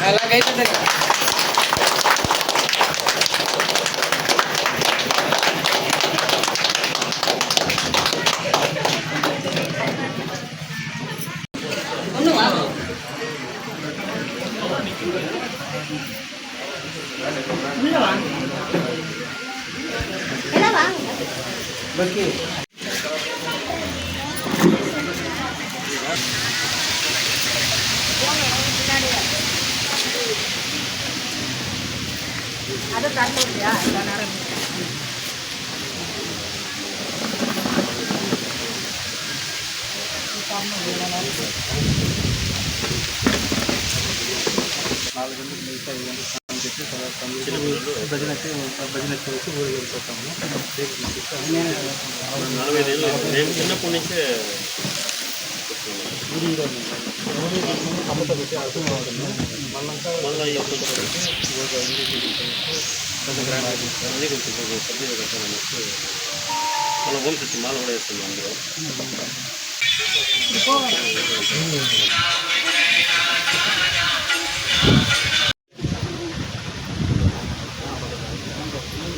అలాగైతే బల్కి ಅದು ತರ್ಲಿದ್ಯಾ భజనకి వచ్చి ఊరికి వెళ్ళిపోతాము. చిన్నప్పటి నుంచే అమ్మతో పెట్టి అర్థం అవుతుంది. మళ్ళీ సభ్యులు కట్టాలనేసి మన ఓం శక్తి మాల కూడా వేస్తుంది అందులో.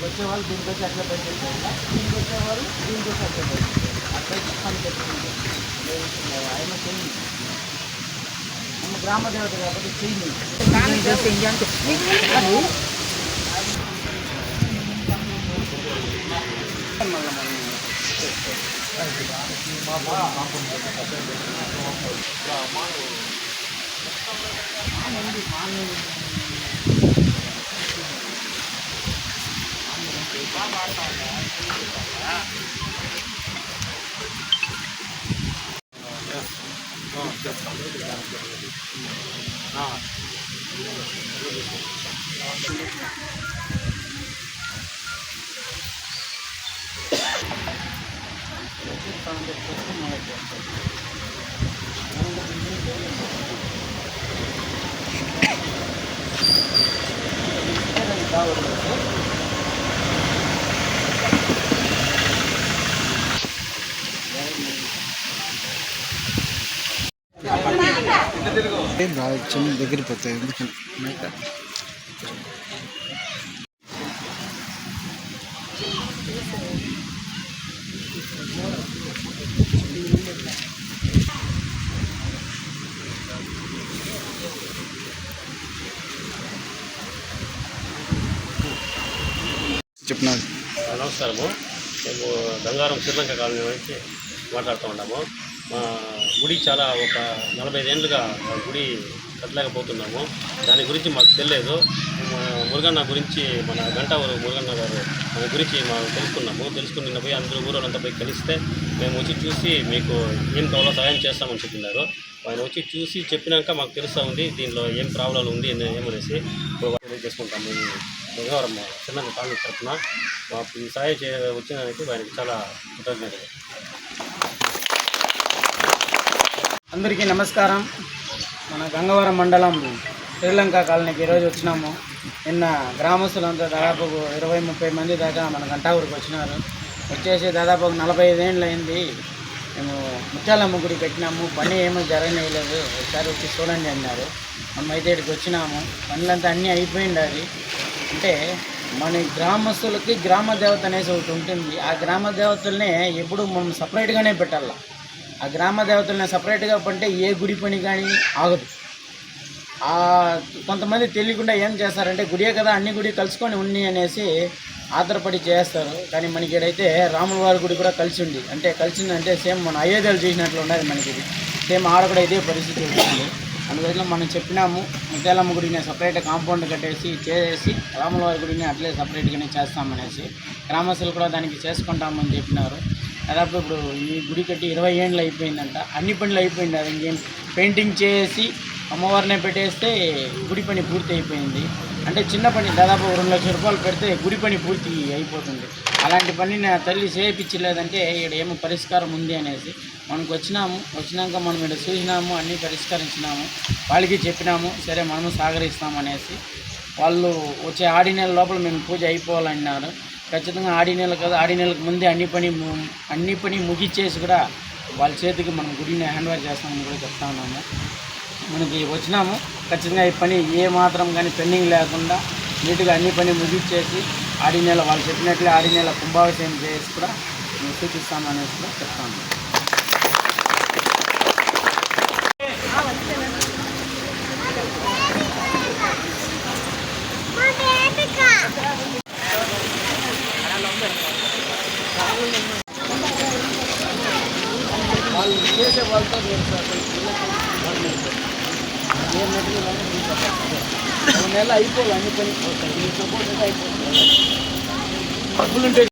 వచ్చేవాళ్ళు దీనికి వచ్చి అట్లా పెట్టేస్తారు, దీనికి వచ్చేవారు దీనికి వచ్చి అట్లా పెట్టేస్తారు. అట్లా పని పెట్టుకుంటారు. ఆయన చెయ్యి మన గ్రామ దేవత కాబట్టి చెయ్యి బాగా చిన్న దగ్గర పోతాయి. ఎందుకని చెప్పినారు. నమస్కారము. మేము గంగారం శ్రీలంక కాలనీ నుంచి మాట్లాడుతూ ఉన్నాము. మా గుడి చాలా ఒక 45 ఏళ్ళుగా గుడి కట్టలేకపోతున్నాము. దాని గురించి మాకు తెలియదు. మురుగన్న గురించి మన గంటావూరు మురుగన్న గారు మన గురించి మనం తెలుసుకుని నిన్న పోయి అందరూ ఊరోళ్ళంతా పోయి కలిస్తే మేము వచ్చి చూసి మీకు ఏం కావాలో సహాయం చేస్తామని చెప్పినారు. ఆయన వచ్చి చూసి చెప్పినాక మాకు తెలుస్తూ ఉంది దీనిలో ఏం ప్రాబ్లం ఉంది ఏమనేసి ఇప్పుడు చేసుకుంటాము. గంగావరం శ్రీలంక కాలనీ తరఫున మాకు ఈ సహాయం వచ్చినందుకు ఆయనకి చాలా కృతజ్ఞతలు. అందరికీ నమస్కారం. మన గంగవరం మండలం శ్రీలంక కాలనీకి ఈరోజు వచ్చినాము. నిన్న గ్రామస్తులంతా దాదాపు 20-30 మంది దాకా మన గంటావూరికి వచ్చినారు. వచ్చేసి దాదాపు 45 ఏళ్ళు అయింది. మేము ముత్యాలమ్మ గుడి కట్టినాము, పని ఏమీ జరగలేదు, ఒకసారి వచ్చి చూడండి అన్నారు. మనమైతే ఇక్కడికి వచ్చినాము. పనులంతా అన్నీ అయిపోయింది. అంటే మన గ్రామస్తులకి గ్రామ దేవత అనేసి ఒకటి ఉంటుంది. ఆ గ్రామ దేవతలనే ఎప్పుడు మనం సపరేట్గానే పెట్టాలి. ఆ గ్రామ దేవతలను సపరేట్గా పంటే ఏ గుడి పని కానీ ఆగదు. కొంతమంది తెలియకుండా ఏం చేస్తారంటే గుడియే కదా అన్ని గుడి కలుసుకొని ఉన్ని అనేసి ఆధారపడి చేస్తారు. కానీ మనకి ఇక్కడైతే రాముల వారి గుడి కూడా కలిసి ఉంది. అంటే కలిసిందంటే సేమ్ మన అయోధ్యలు చేసినట్లు ఉన్నది మనకి. సేమ్ ఆడ కూడా ఇదే పరిస్థితి ఉంటుంది. అందువల్ల మనం చెప్పినాము ముత్యాలమ్మ గుడిని సపరేట్ కాంపౌండ్ కట్టేసి చేసి రాముల వారి గుడిని అట్లే సపరేట్గానే చేస్తామనేసి గ్రామస్తులు కూడా దానికి చేసుకుంటామని చెప్పినారు. దాదాపు ఇప్పుడు ఈ గుడి కట్టి 20 ఏళ్ళు అయిపోయిందంట. అన్ని పనులు అయిపోయింది. అది ఇంకేం పెయింటింగ్ చేసి అమ్మవారినే పెట్టేస్తే గుడి పని పూర్తి అయిపోయింది. అంటే చిన్న పని దాదాపు 2 లక్షల రూపాయలు పెడితే గుడి పని పూర్తి అయిపోతుంది. అలాంటి పని నా తల్లి చేయించలేదంటే ఇక్కడ ఏమో పరిష్కారం ఉంది అనేసి మనకు వచ్చినాక మనం ఇక్కడ చూసినాము, అన్నీ పరిష్కరించినాము, వాళ్ళకి చెప్పినాము. సరే మనము సహకరిస్తామనేసి వాళ్ళు వచ్చే ఆడి నెల లోపల మేము పూజ అయిపోవాలన్నారు. ఖచ్చితంగా ఆడి నెల కదా, ఆడి నెలకు ముందే అన్ని పని ముగిచ్చేసి కూడా వాళ్ళ చేతికి మనం గుడిని హ్యాండ్ ఓవర్ చేస్తామని కూడా చెప్తా ఉన్నాము. మనకి వచ్చినాము. ఖచ్చితంగా ఈ పని ఏ మాత్రం కానీ పెండింగ్ లేకుండా నీట్గా అన్ని పని ముగించేసి ఆడి నెల వాళ్ళు చెప్పినట్లే ఆడి నెల కుంభాభిషేకం చేసి కూడా మేము సూచిస్తాము అనేసి కూడా చెప్తాను. వాళ్ళు చేసే వాళ్ళతో నెల అయిపోవాలి అన్ని పని సపోర్ట్ అయితే అయిపోతుంది. డబ్బులుంటే